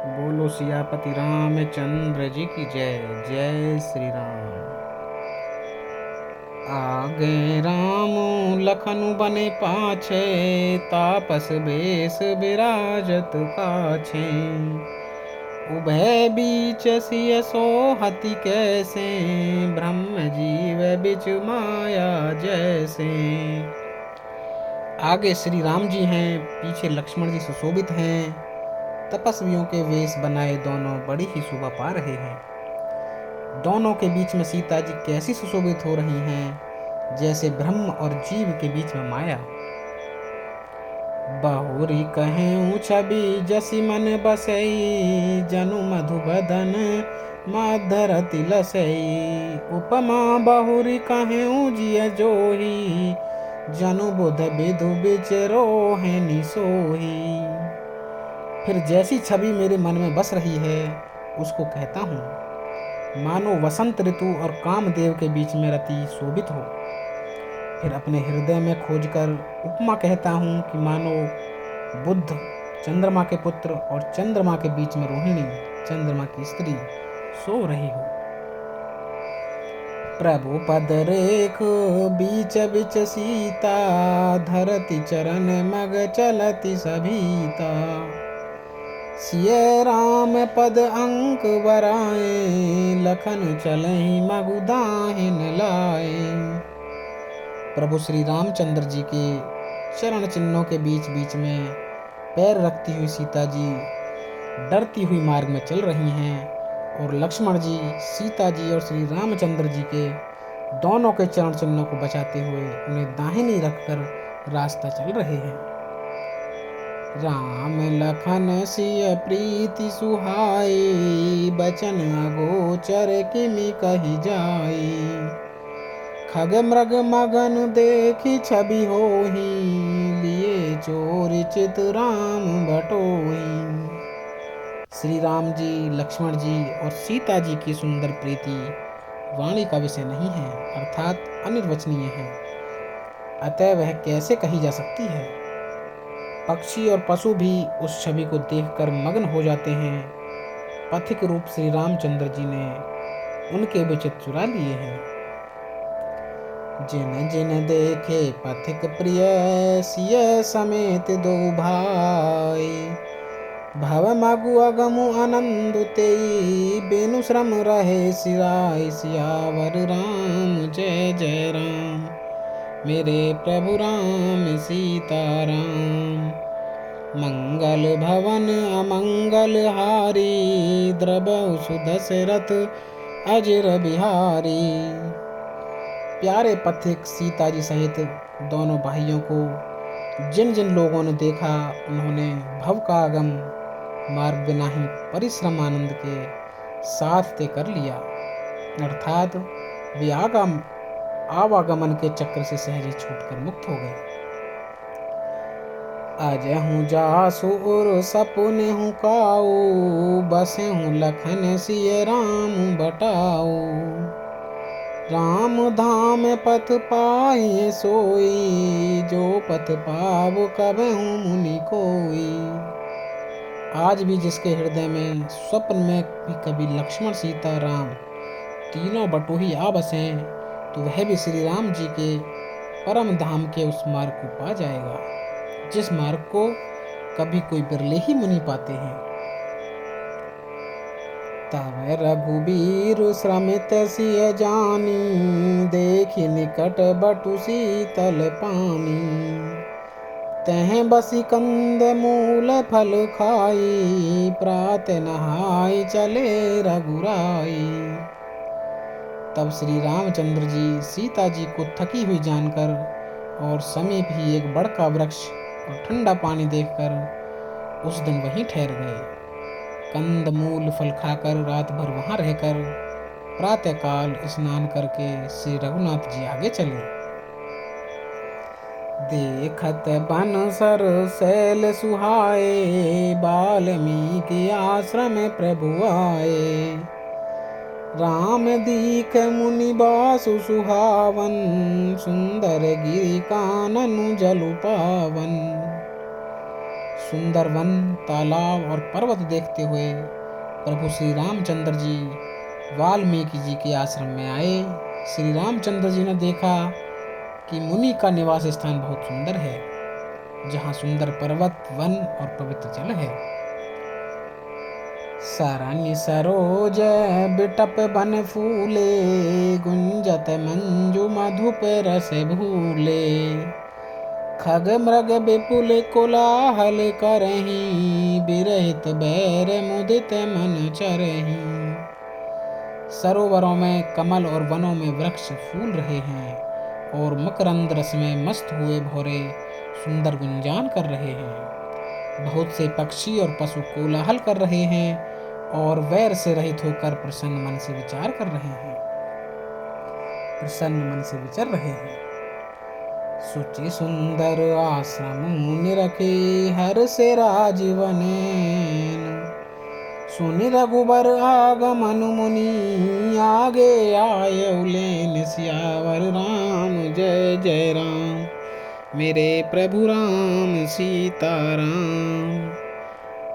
बोलो सियापति रामचंद्र जी की जय। जय श्री राम। आगे राम लखनु बने पाछे, तापस बेस विराजत काछे। उभय बीच सिय सोहति कैसे, ब्रह्म जीव बिच माया जैसे। आगे श्री राम जी हैं, पीछे लक्ष्मण जी सुशोभित हैं। तपस्वियों के वेश बनाए दोनों बड़ी ही शोभा पा रहे हैं। दोनों के बीच में सीता जी कैसी सुशोभित हो रही हैं, जैसे ब्रह्म और जीव के बीच में माया। बहुरी कहें छवि जसी मन बसई, जनु मधुबदन माधरति लसई। उपमा बहुरी कहें जिय जोही, जनु बुध विधु बिचरो है निसोही। फिर जैसी छवि मेरे मन में बस रही है उसको कहता हूँ, मानो वसंत ऋतु और कामदेव के बीच में रति शोभित हो। फिर अपने हृदय में खोजकर उपमा कहता हूँ कि मानो बुध चंद्रमा के पुत्र और चंद्रमा के बीच में रोहिणी चंद्रमा की स्त्री सो रही हो। प्रभु पद रेख बीच बिच सीता, धरती चरण मग चलती सभीता। सिय राम पद अंक बराए, लखन चलहि मगु दाहिन लाए। प्रभु श्री रामचंद्र जी के चरण चिन्हों के बीच बीच में पैर रखती हुई सीता जी डरती हुई मार्ग में चल रही हैं, और लक्ष्मण जी सीता जी और श्री रामचंद्र जी के दोनों के चरण चिन्हों को बचाते हुए उन्हें दाहिनी रखकर रास्ता चल रहे हैं। राम लखन सिय प्रीति सुहाई, बचन अगोचर किमि कहि जाई। खग मृग मगन देखी छवि होही, लिए चोर चित राम बटोही। श्री राम जी, लक्ष्मण जी और सीता जी की सुंदर प्रीति वाणी का विषय नहीं है, अर्थात अनिर्वचनीय है, अतः वह कैसे कही जा सकती है। पक्षी और पशु भी उस छवि को देखकर मग्न हो जाते हैं। पथिक रूप श्री रामचंद्र जी ने उनके भी चित्त चुरा लिए हैं। जिन जिन देखे पथिक प्रिय, सिय समेत दो भाई। भव मगु अगमु आनंद तेई, बेनु श्रम रहे सिराय। सियावर राम जय जय राम, मेरे प्रभु राम सीताराम। मंगल भवन अमंगल हारी, द्रबहु सुदशरथ अजर बिहारी। प्यारे पथिक सीता जी सहित दोनों भाइयों को जिन जिन लोगों ने देखा, उन्होंने भव का आगम मार्ग बिना ही परिश्रम आनंद के साथ तय कर लिया, अर्थात वे आवागमन के चक्र से सहज ही छूटकर मुक्त हो गए। अजहु जासु उर सपुने हूँ काऊ, बसे हूँ लखन सिय राम बटाऊ। राम धाम पथ पाए सोई, जो पथ पाव कबहु मुनि कोई। आज भी जिसके हृदय में स्वप्न में भी कभी लक्ष्मण सीता राम तीनों बटोही आ बसे, तो वह भी श्री राम जी के परम धाम के उस मार्ग को पा जाएगा, जिस मार्ग को कभी कोई बिरले ही मुनि पाते हैं। तब रघुबीर श्रमित सिय जानी, देखि निकट बटु शीतल पानी। तह बसी कंद मूल फल खाई, प्रात नहाय चले रघुराई। तब श्री रामचंद्र जी सीता जी को थकी हुई जानकर और समीप ही एक बड़का वृक्ष और ठंडा पानी देखकर उस दिन वहीं ठहर गए। कंद मूल फल खाकर रात भर वहां रहकर प्रातःकाल स्नान करके श्री रघुनाथ जी आगे चले। देखत बन सर शैल सुहाए, वाल्मीकि आश्रम प्रभु आए। राम दीख मुनि बासु सुहावन, सुंदर गिरि कानन जलु पावन। सुंदर वन, तालाब और पर्वत देखते हुए प्रभु श्री रामचंद्र जी वाल्मीकि जी के आश्रम में आए। श्री रामचंद्र जी ने देखा कि मुनि का निवास स्थान बहुत सुंदर है, जहाँ सुंदर पर्वत, वन और पवित्र जल है। सरनि सरोज बिटप बन फूले, गुंजत मंजु मधुप रस भूले। खग मृग विपुल कोलाहल करहीं, विरहित बैर मुदित मन चरहीं। सरोवरों में कमल और वनों में वृक्ष फूल रहे हैं और मकरंद रस में मस्त हुए भौरे सुंदर गुंजान कर रहे हैं। बहुत से पक्षी और पशु कोलाहल कर रहे हैं और वैर से रहित होकर प्रसन्न मन से विचार कर रहे हैं, प्रसन्न मन से विचर रहे हैं। सुचि सुंदर आश्रम मुनि रखे, हर से राजीवनेन। सुनि रघुबर आगमन मुनि, आगे आए उलेन। सियावर राम जय जय राम, मेरे प्रभु राम सीताराम।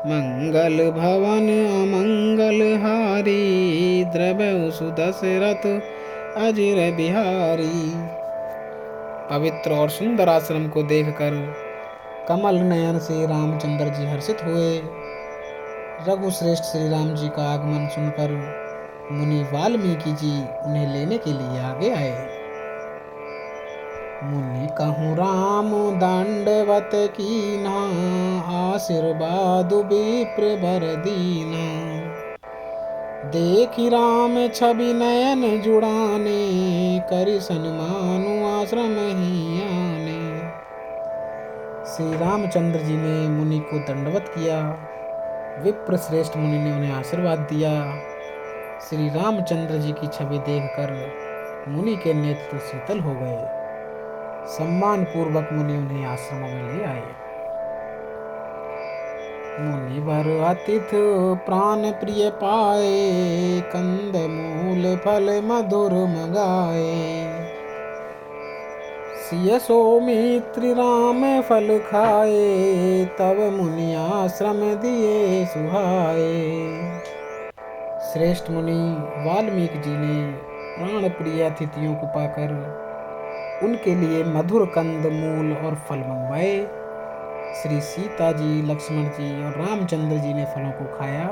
मंगल भवन अमंगल हारी, द्रव्य सुदशरथ अजिर बिहारी। पवित्र और सुंदर आश्रम को देखकर कमल नयन से रामचंद्र जी हर्षित हुए। रघुश्रेष्ठ श्री राम जी का आगमन सुनकर मुनि वाल्मीकि जी उन्हें लेने के लिए आगे आए। मुनि कहूँ राम दंडवत कीना, आशीर्वाद विप्र बर दीना। देखी राम छवि नयन जुड़ाने, करि सन्मानु आश्रम ही आने। श्री रामचंद्र जी ने मुनि को दंडवत किया। विप्र श्रेष्ठ मुनि ने उन्हें आशीर्वाद दिया। श्री रामचंद्र जी की छवि देखकर मुनि के नेत्र शीतल हो गए। सम्मान पूर्वक मुनि उन्हें आश्रमों में ले आए। मुनि वर अतिथ प्राण प्रिय पाए, कंद मूल फल मधुर मगाए। सिय सौमित्र राम फल खाए, तब मुनि आश्रम दिए सुहाए। श्रेष्ठ मुनि वाल्मीकि जी ने प्राण प्रिय अतिथियों को पाकर उनके लिए मधुर कंद मूल और फल मंगवाए। श्री सीता जी, लक्ष्मण जी और रामचंद्र जी ने फलों को खाया।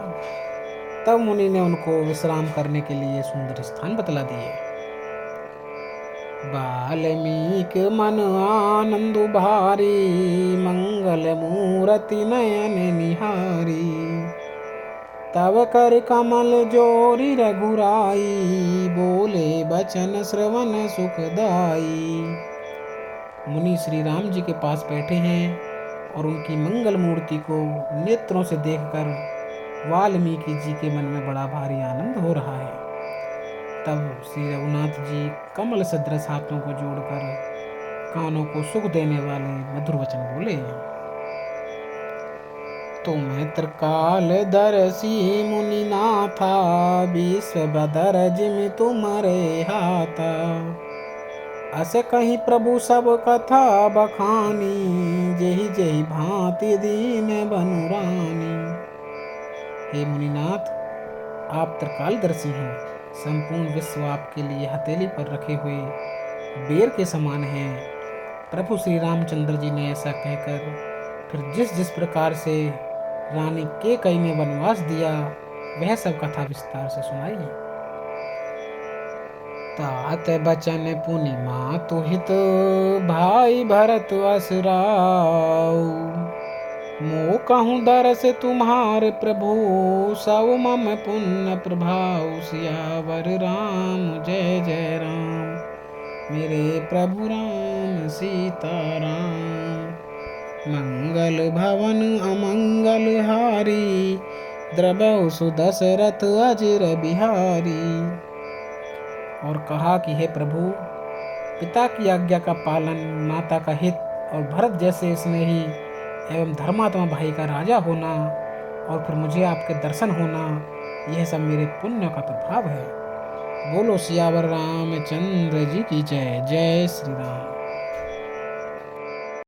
तब मुनि ने उनको विश्राम करने के लिए सुंदर स्थान बतला दिए। वाल्मीकि मन आनंद भारी, मंगल मूर्ति नयन निहारी। तब कर कमल जोरी रघुराई, बोले बचन श्रवण सुखदाई। मुनि श्री राम जी के पास बैठे हैं और उनकी मंगल मूर्ति को नेत्रों से देखकर वाल्मीकि जी के मन में बड़ा भारी आनंद हो रहा है। तब श्री रघुनाथ जी कमल सदृश हाथों को जोड़कर कानों को सुख देने वाले मधुर वचन बोले। तुम्हें त्रिकाल दर्शी मुनि नाथा, विश्व बदर जिम तुम्हारे हाथा। अस कहीं प्रभु सब कथा बखानी, जेहि जेहि भांति दीन बनुरानी। हे मुनिनाथ, आप त्रिकालदर्शी हैं। संपूर्ण विश्व आपके लिए हथेली पर रखे हुए बेर के समान हैं। प्रभु श्री रामचंद्र जी ने ऐसा कहकर फिर जिस जिस प्रकार से रानी कैकेयी ने वनवास दिया, वह सब कथा विस्तार से सुनाई। तात बचन पुनि मातु हित, भाई भरत असुराऊ। मो कहूँ दरस तुम्हारे प्रभु, सब मम पुण्य प्रभाव। सियावर राम जय जय राम, मेरे प्रभु राम सीताराम। मंगल भवन अमंगल हारी, द्रवौ सुदशरथ अजिर बिहारी। और कहा कि हे प्रभु, पिता की आज्ञा का पालन, माता का हित और भरत जैसे स्नेही एवं धर्मात्मा भाई का राजा होना और फिर मुझे आपके दर्शन होना, यह सब मेरे पुण्य का प्रभाव है। बोलो सियावर रामचंद्र जी की जय। जय श्री राम।